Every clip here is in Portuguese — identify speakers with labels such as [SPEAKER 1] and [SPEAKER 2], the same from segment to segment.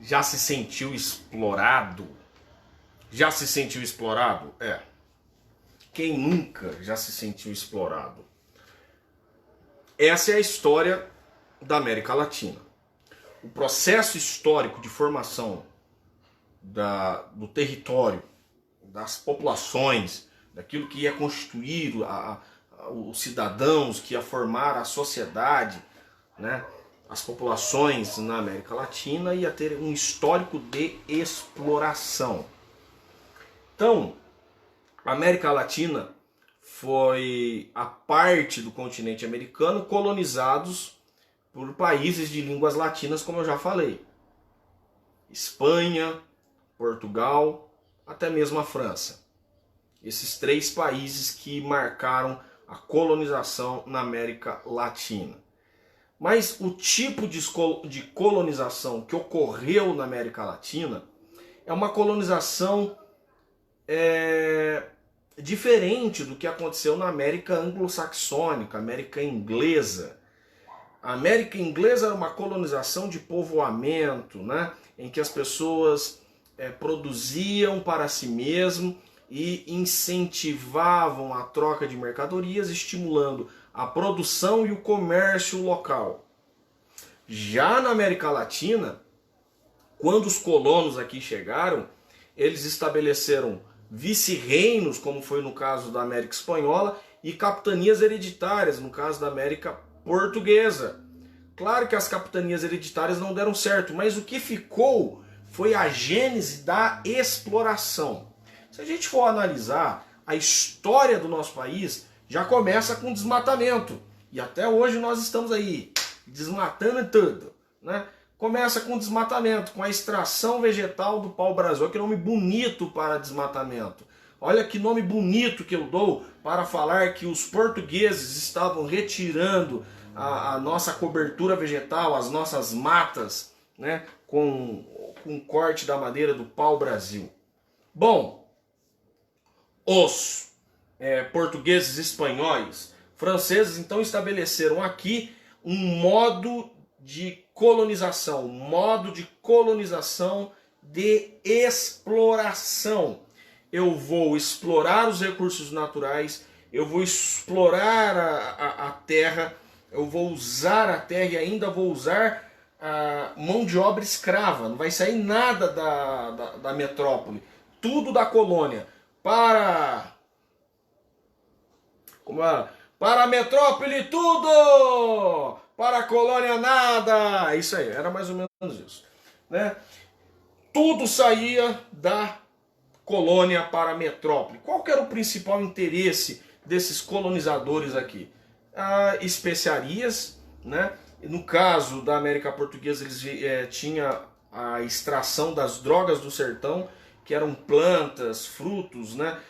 [SPEAKER 1] já se sentiu explorado? Já se sentiu explorado? É. Quem nunca já se sentiu explorado? Essa é a história da América Latina. O processo histórico de formação do território, das populações, daquilo que ia constituir os cidadãos, que ia formar a sociedade, né? As populações na América Latina ia ter um histórico de exploração. Então, a América Latina foi a parte do continente americano colonizados por países de línguas latinas, como eu já falei. Espanha, Portugal, até mesmo a França. Esses três países que marcaram a colonização na América Latina. Mas o tipo de colonização que ocorreu na América Latina é uma colonização diferente do que aconteceu na América anglo-saxônica, América inglesa. A América inglesa era uma colonização de povoamento, né, em que as pessoas produziam para si mesmo e incentivavam a troca de mercadorias, estimulando a produção e o comércio local. Já na América Latina, quando os colonos aqui chegaram, eles estabeleceram vice-reinos, como foi no caso da América Espanhola, e capitanias hereditárias, no caso da América Portuguesa. Claro que as capitanias hereditárias não deram certo, mas o que ficou foi a gênese da exploração. Se a gente for analisar a história do nosso país, já começa com desmatamento. E até hoje nós estamos aí, desmatando tudo, né? Começa com desmatamento, com a extração vegetal do pau-brasil. Olha que nome bonito para desmatamento. Olha que nome bonito que eu dou para falar que os portugueses estavam retirando a nossa cobertura vegetal, as nossas matas, né, com corte da madeira do pau-brasil. Bom, os portugueses, espanhóis, franceses, então estabeleceram aqui um modo de colonização, de exploração. Eu vou explorar os recursos naturais, eu vou explorar a terra, eu vou usar a terra e ainda vou usar a mão de obra escrava. Não vai sair nada da metrópole, tudo da colônia. Para a metrópole tudo! Para a colônia nada! Isso aí, era mais ou menos isso, né? Tudo saía da colônia para a metrópole. Qual que era o principal interesse desses colonizadores aqui? Especiarias, né? No caso da América Portuguesa, eles tinham a extração das drogas do sertão, que eram plantas, frutos, né?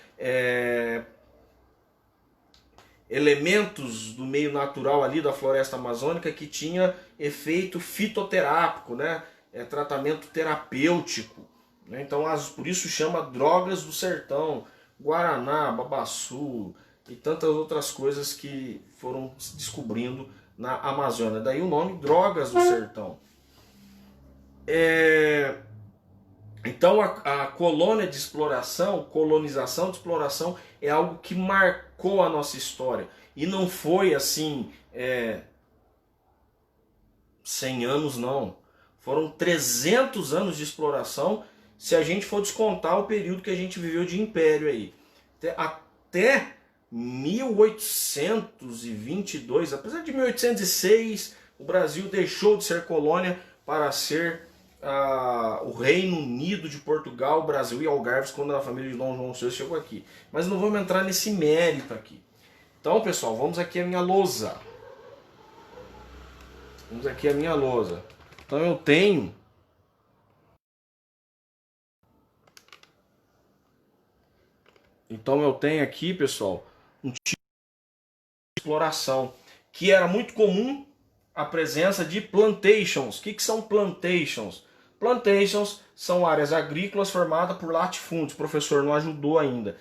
[SPEAKER 1] Elementos do meio natural ali da floresta amazônica que tinha efeito fitoterápico, né? Tratamento terapêutico, né? Então por isso chama drogas do sertão, guaraná, babaçu e tantas outras coisas que foram se descobrindo na Amazônia. Daí o nome drogas do sertão. Então a colônia de exploração, colonização de exploração é algo que marcou a nossa história. E não foi assim 100 anos não. Foram 300 anos de exploração, se a gente for descontar o período que a gente viveu de império aí. Até 1822, apesar de 1806, o Brasil deixou de ser colônia para ser o Reino Unido de Portugal, Brasil e Algarves, quando a família de Dom João VI chegou aqui. Mas não vamos entrar nesse mérito aqui. Então, pessoal, vamos aqui à minha lousa. Então eu tenho aqui, pessoal, um tipo de exploração que era muito comum a presença de plantations. O que são plantations? Plantations são áreas agrícolas formadas por latifúndios. O professor não ajudou ainda.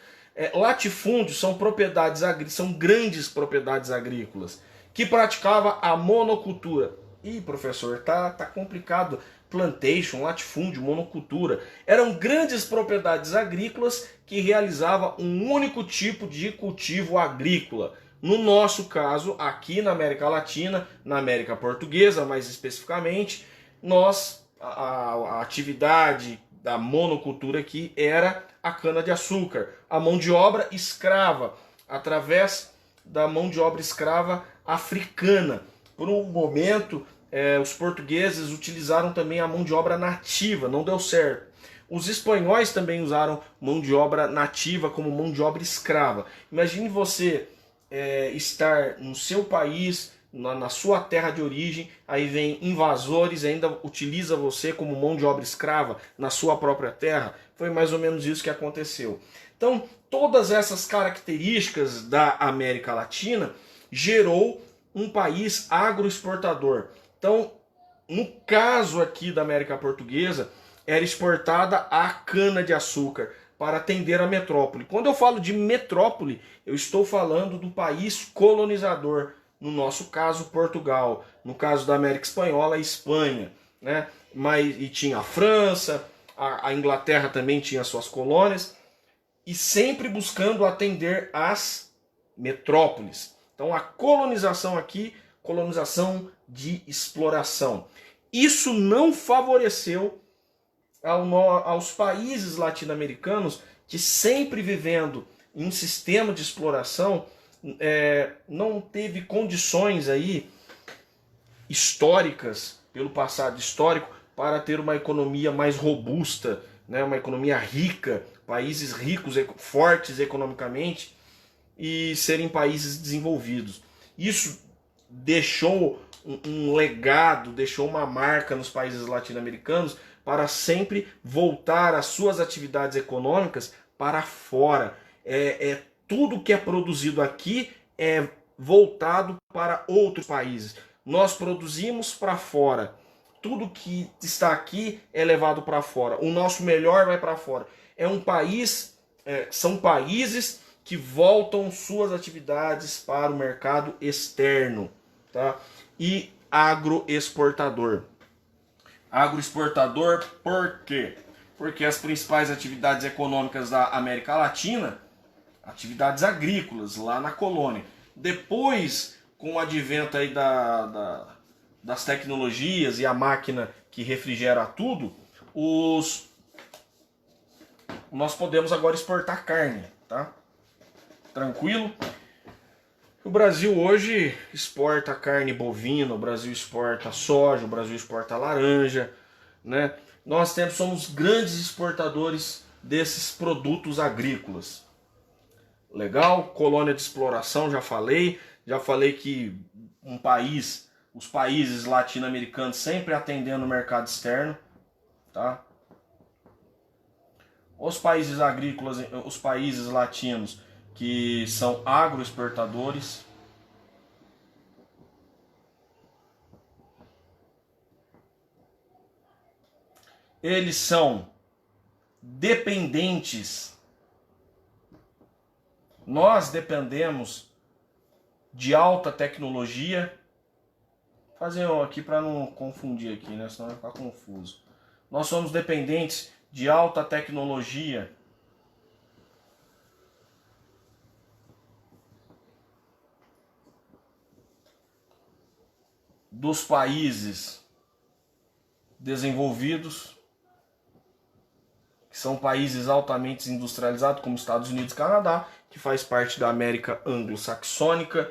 [SPEAKER 1] Latifúndios são propriedades agrícolas, são grandes propriedades agrícolas que praticava a monocultura. Ih, professor, tá complicado plantation, latifúndio, monocultura. Eram grandes propriedades agrícolas que realizavam um único tipo de cultivo agrícola. No nosso caso, aqui na América Latina, na América Portuguesa mais especificamente, a atividade da monocultura aqui era a cana-de-açúcar. A mão de obra escrava, através da mão de obra escrava africana. Por um momento, os portugueses utilizaram também a mão de obra nativa, não deu certo. Os espanhóis também usaram mão de obra nativa como mão de obra escrava. Imagine você estar no seu país, na sua terra de origem, aí vem invasores e ainda utiliza você como mão de obra escrava na sua própria terra. Foi mais ou menos isso que aconteceu. Então, todas essas características da América Latina gerou um país agroexportador. Então, no caso aqui da América Portuguesa, era exportada a cana-de-açúcar para atender a metrópole. Quando eu falo de metrópole, eu estou falando do país colonizador, no nosso caso Portugal, no caso da América Espanhola, a Espanha, né? E tinha a França, a Inglaterra também tinha suas colônias, e sempre buscando atender às metrópoles. Então a colonização aqui, colonização de exploração. Isso não favoreceu aos países latino-americanos que sempre vivendo em um sistema de exploração, não teve condições aí históricas, pelo passado histórico, para ter uma economia mais robusta, né, uma economia rica, países ricos, fortes economicamente e serem países desenvolvidos. Isso deixou um legado, deixou uma marca nos países latino-americanos para sempre voltar as suas atividades econômicas para fora. Tudo que é produzido aqui é voltado para outros países. Nós produzimos para fora. Tudo que está aqui é levado para fora. O nosso melhor vai para fora. São países que voltam suas atividades para o mercado externo, tá? E agroexportador. Agroexportador por quê? Porque as principais atividades econômicas da América Latina, atividades agrícolas lá na colônia. Depois, com o advento aí das tecnologias e a máquina que refrigera tudo, nós podemos agora exportar carne, tá? Tranquilo? O Brasil hoje exporta carne bovina, o Brasil exporta soja, o Brasil exporta laranja, né? Nós somos grandes exportadores desses produtos agrícolas. Legal? Colônia de exploração, já falei que os países latino-americanos sempre atendendo o mercado externo, tá? Os países agrícolas, os países latinos que são agroexportadores. Eles são dependentes. Nós dependemos de alta tecnologia. Vou fazer aqui para não confundir aqui, né? Senão vai ficar confuso. Nós somos dependentes de alta tecnologia dos países desenvolvidos, que são países altamente industrializados, como Estados Unidos e Canadá, que faz parte da América anglo-saxônica.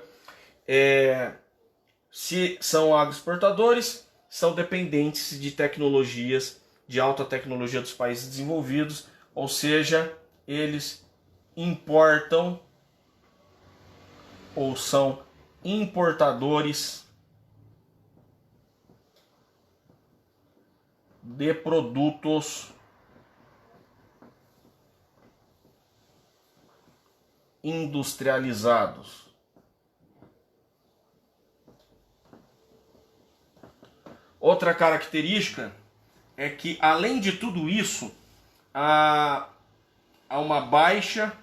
[SPEAKER 1] Se são agroexportadores, são dependentes de tecnologias, de alta tecnologia dos países desenvolvidos, ou seja, eles importam ou são importadores de produtos industrializados. Outra característica é que, além de tudo isso, há uma baixa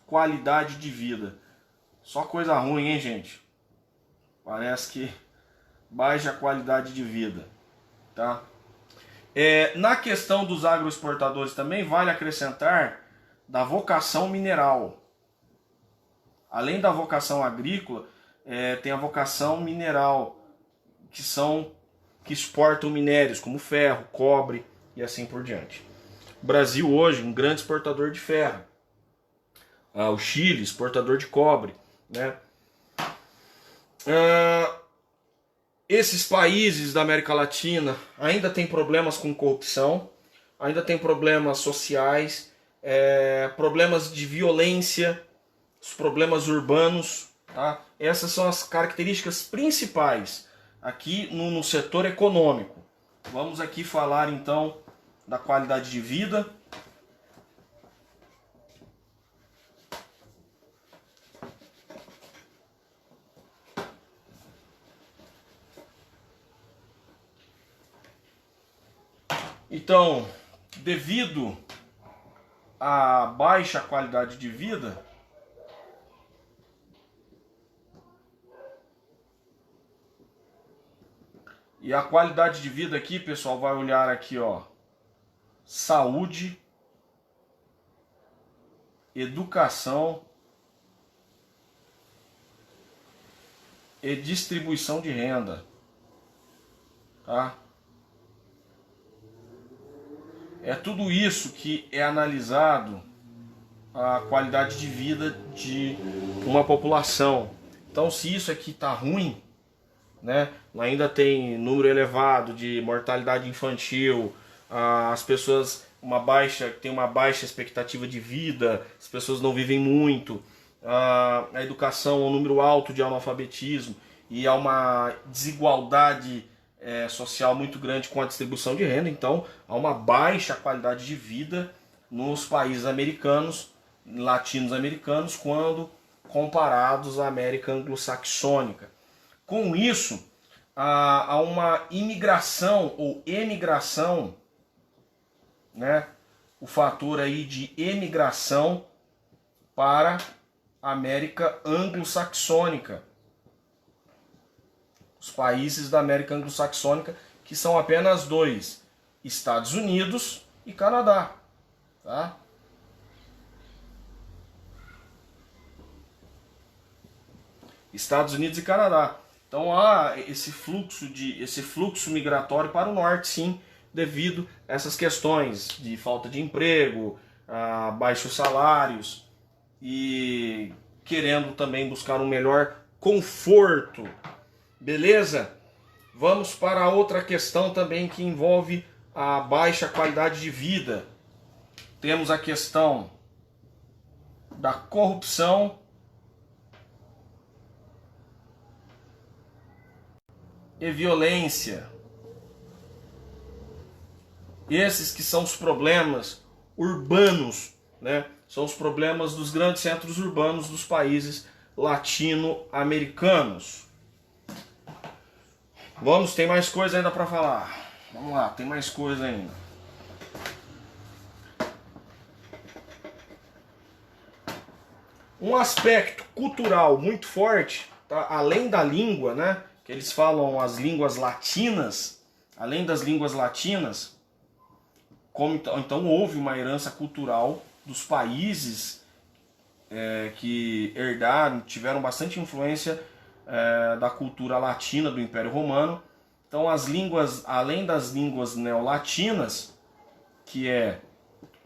[SPEAKER 1] qualidade de vida. Só coisa ruim, hein, gente? Parece que baixa qualidade de vida. tá? Na questão dos agroexportadores também vale acrescentar da vocação mineral. Além da vocação agrícola, tem a vocação mineral, que exportam minérios como ferro, cobre e assim por diante. O Brasil hoje um grande exportador de ferro. O Chile, exportador de cobre, né? Esses países da América Latina ainda têm problemas com corrupção, ainda tem problemas sociais, problemas de violência, os problemas urbanos, tá? Essas são as características principais aqui no setor econômico. Vamos aqui falar então da qualidade de vida. Então, devido à baixa qualidade de vida, e a qualidade de vida aqui, pessoal, vai olhar aqui, ó, saúde, educação e distribuição de renda, tá? É tudo isso que é analisado a qualidade de vida de uma população. Então, se isso aqui está ruim, né, ainda tem número elevado de mortalidade infantil, as pessoas têm uma baixa expectativa de vida, as pessoas não vivem muito, a educação, um número alto de analfabetismo e há uma desigualdade social muito grande com a distribuição de renda, então há uma baixa qualidade de vida nos países americanos, latinos-americanos, quando comparados à América anglo-saxônica. Com isso, há uma imigração ou emigração, né? O fator aí de emigração para a América anglo-saxônica. Os países da América anglo-saxônica, que são apenas dois, Estados Unidos e Canadá, tá? Estados Unidos e Canadá. Então há esse fluxo migratório para o norte, sim, devido a essas questões de falta de emprego, baixos salários e querendo também buscar um melhor conforto. Beleza? Vamos para a outra questão também que envolve a baixa qualidade de vida. Temos a questão da corrupção e violência. Esses que são os problemas urbanos, né? São os problemas dos grandes centros urbanos dos países latino-americanos. Tem mais coisa ainda para falar. Vamos lá, tem mais coisa ainda. Um aspecto cultural muito forte, tá? Além da língua, né? Que eles falam as línguas latinas, além das línguas latinas, então houve uma herança cultural dos países que herdaram, tiveram bastante influência da cultura latina do Império Romano. Então as línguas, além das línguas neolatinas, que é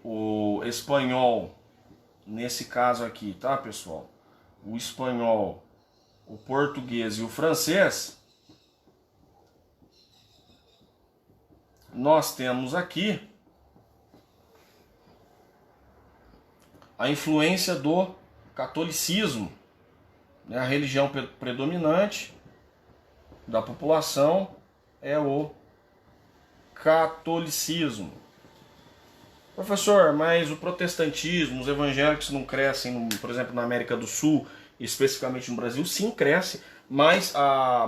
[SPEAKER 1] o espanhol, nesse caso aqui, tá, pessoal? O espanhol, o português e o francês, nós temos aqui a influência do catolicismo, né? A religião predominante da população é o catolicismo. Professor, mas o protestantismo, os evangélicos não crescem, por exemplo, na América do Sul, especificamente no Brasil? Sim, cresce, mas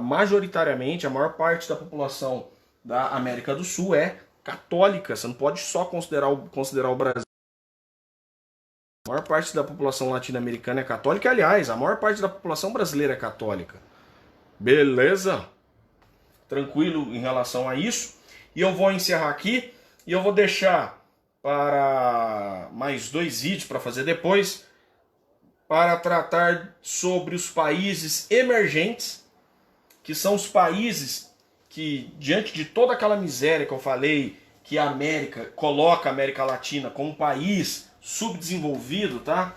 [SPEAKER 1] majoritariamente a maior parte da população da América do Sul é católica. Você não pode só considerar o Brasil. A maior parte da população latino-americana é católica, aliás, a maior parte da população brasileira é católica. Beleza? Tranquilo em relação a isso. E eu vou encerrar aqui e eu vou deixar para mais 2 vídeos para fazer depois, para tratar sobre os países emergentes, que são os países que, diante de toda aquela miséria que eu falei, que a América coloca a América Latina como um país subdesenvolvido, tá?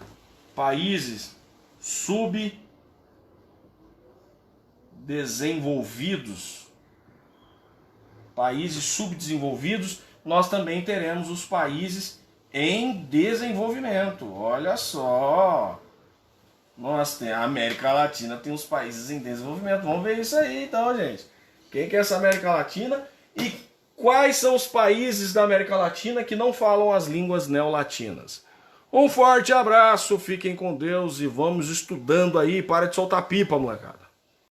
[SPEAKER 1] Países subdesenvolvidos, nós também teremos os países em desenvolvimento. Olha só, a América Latina tem os países em desenvolvimento. Vamos ver isso aí então, gente. Quem que é essa América Latina e quais são os países da América Latina que não falam as línguas neolatinas? Um forte abraço, fiquem com Deus e vamos estudando aí. Para de soltar pipa, molecada.